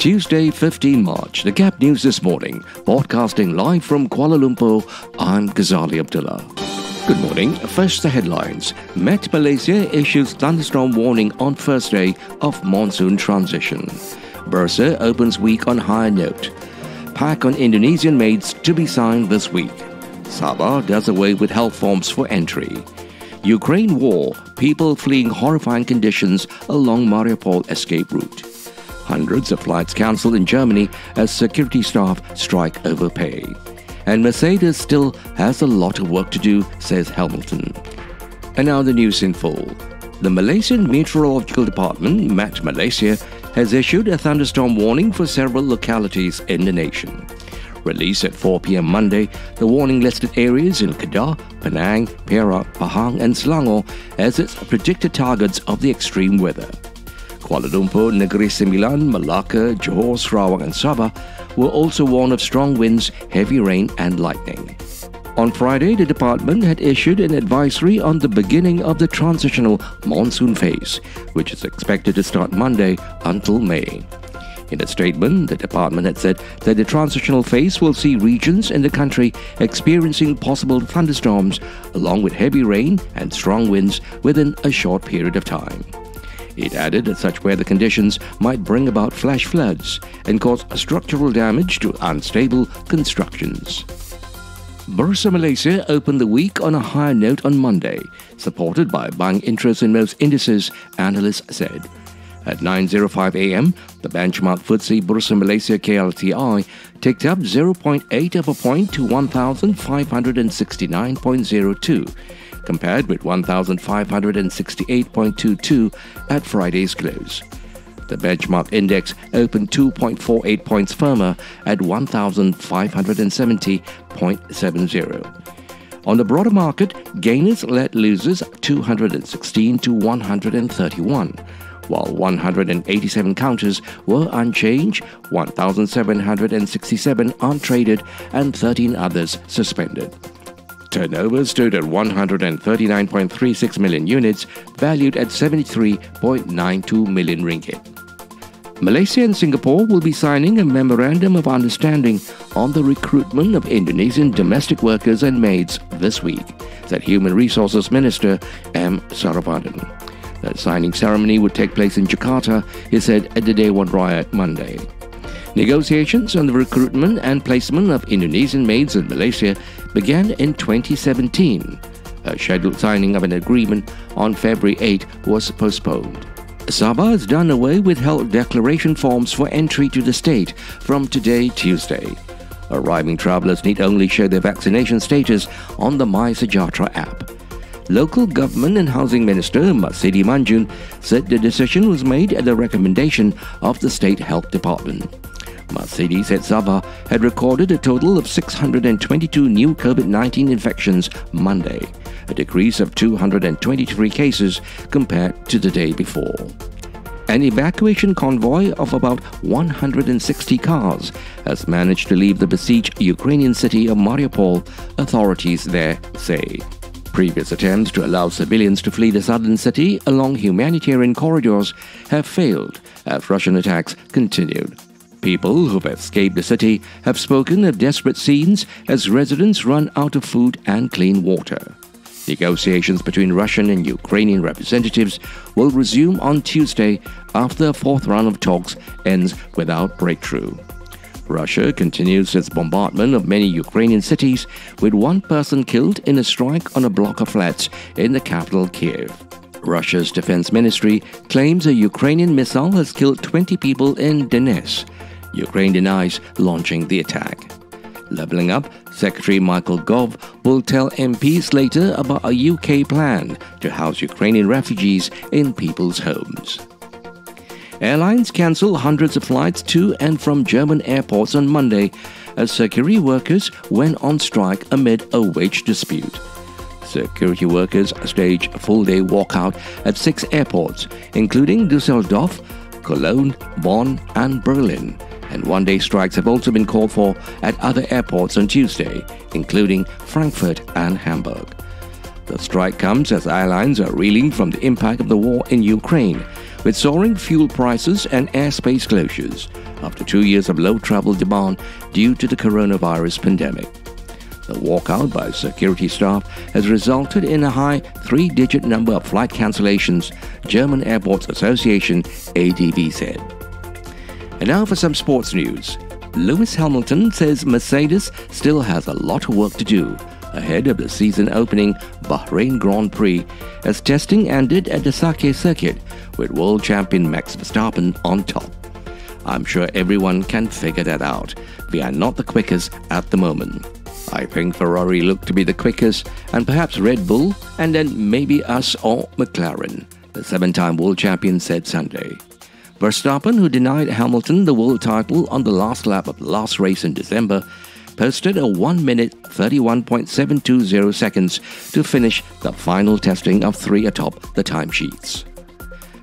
Tuesday, 15 March, the Gap News this morning, broadcasting live from Kuala Lumpur, I'm Ghazali Abdullah. Good morning. First, the headlines. MetMalaysia issues thunderstorm warning on first day of monsoon transition. Bursa opens week on higher note. Pact on Indonesian maids to be signed this week. Sabah does away with health forms for entry. Ukraine war, people fleeing horrifying conditions along Mariupol escape route. Hundreds of flights cancelled in Germany as security staff strike over pay. And Mercedes still has a lot of work to do, says Hamilton. And now the news in full. The Malaysian Meteorological Department, MetMalaysia, has issued a thunderstorm warning for several localities in the nation. Released at 4 p.m. Monday, the warning listed areas in Kedah, Penang, Perak, Pahang and Selangor as its predicted targets of the extreme weather. Kuala Lumpur, Negeri Sembilan, Melaka, Johor, Sarawak and Sabah were also warned of strong winds, heavy rain and lightning. On Friday, the department had issued an advisory on the beginning of the transitional monsoon phase, which is expected to start Monday until May. In a statement, the department had said that the transitional phase will see regions in the country experiencing possible thunderstorms along with heavy rain and strong winds within a short period of time. It added that such weather conditions might bring about flash floods and cause structural damage to unstable constructions. Bursa Malaysia opened the week on a higher note on Monday, supported by buying interest in most indices, analysts said. At 9:05 a.m., the benchmark FTSE Bursa Malaysia KLTI ticked up 0.8 of a point to 1,569.02, compared with 1,568.22 at Friday's close. The benchmark index opened 2.48 points firmer at 1,570.70. On the broader market, gainers led losers 216 to 131, while 187 counters were unchanged, 1,767 untraded, and 13 others suspended. Turnover stood at 139.36 million units, valued at 73.92 million ringgit. Malaysia and Singapore will be signing a memorandum of understanding on the recruitment of Indonesian domestic workers and maids this week, said Human Resources Minister M. Saravanan. The signing ceremony would take place in Jakarta, he said at the Day One Raya Monday. Negotiations on the recruitment and placement of Indonesian maids in Malaysia began in 2017. A scheduled signing of an agreement on February 8 was postponed. Sabah has done away with health declaration forms for entry to the state from today, Tuesday. Arriving travellers need only show their vaccination status on the My Sejahtera app. Local Government and Housing Minister Marsidi Manjun said the decision was made at the recommendation of the State Health Department. Marsidi said Sabah had recorded a total of 622 new COVID-19 infections Monday, a decrease of 223 cases compared to the day before. An evacuation convoy of about 160 cars has managed to leave the besieged Ukrainian city of Mariupol, authorities there say. Previous attempts to allow civilians to flee the southern city along humanitarian corridors have failed as Russian attacks continued. People who've escaped the city have spoken of desperate scenes as residents run out of food and clean water. Negotiations between Russian and Ukrainian representatives will resume on Tuesday after a fourth round of talks ends without breakthrough. Russia continues its bombardment of many Ukrainian cities, with one person killed in a strike on a block of flats in the capital Kiev. Russia's defense ministry claims a Ukrainian missile has killed 20 people in Donetsk. Ukraine denies launching the attack. Levelling up, Secretary Michael Gove will tell MPs later about a UK plan to house Ukrainian refugees in people's homes. Airlines cancelled hundreds of flights to and from German airports on Monday as security workers went on strike amid a wage dispute. Security workers staged a full-day walkout at 6 airports, including Düsseldorf, Cologne, Bonn and Berlin, and one-day strikes have also been called for at other airports on Tuesday, including Frankfurt and Hamburg. The strike comes as airlines are reeling from the impact of the war in Ukraine, with soaring fuel prices and airspace closures, after 2 years of low travel demand due to the coronavirus pandemic. The walkout by security staff has resulted in a high three-digit number of flight cancellations, German Airports Association ADB said. And now for some sports news. Lewis Hamilton says Mercedes still has a lot of work to do ahead of the season-opening Bahrain Grand Prix as testing ended at the Sakhir circuit with world champion Max Verstappen on top. I'm sure everyone can figure that out. We are not the quickest at the moment. I think Ferrari looked to be the quickest, and perhaps Red Bull, and then maybe us or McLaren, the 7-time world champion said Sunday. Verstappen, who denied Hamilton the world title on the last lap of the last race in December, posted a 1 minute 31.720 seconds to finish the final testing of 3 atop the timesheets.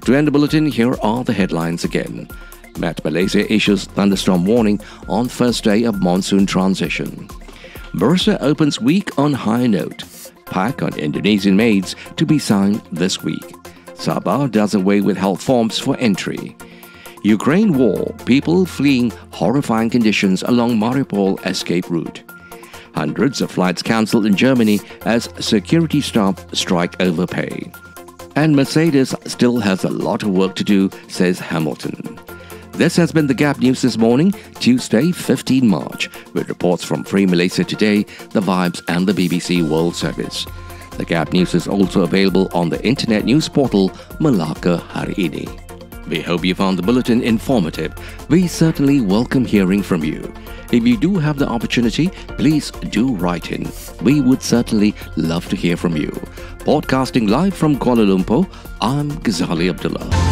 To end the bulletin, here are the headlines again. MetMalaysia issues thunderstorm warning on first day of monsoon transition. Bursa opens week on high note. Pact on Indonesian maids to be signed this week. Sabah does away with health forms for entry. Ukraine war, people fleeing horrifying conditions along Mariupol escape route. Hundreds of flights cancelled in Germany as security staff strike over pay. And Mercedes still has a lot of work to do, says Hamilton. This has been the Gap News this morning, Tuesday, 15 March, with reports from Free Malaysia Today, The Vibes and the BBC World Service. The Gap News is also available on the internet news portal Melaka Hari Ini. We hope you found the bulletin informative. We certainly welcome hearing from you. If you do have the opportunity, please do write in. We would certainly love to hear from you. Podcasting live from Kuala Lumpur, I'm Ghazali Abdullah.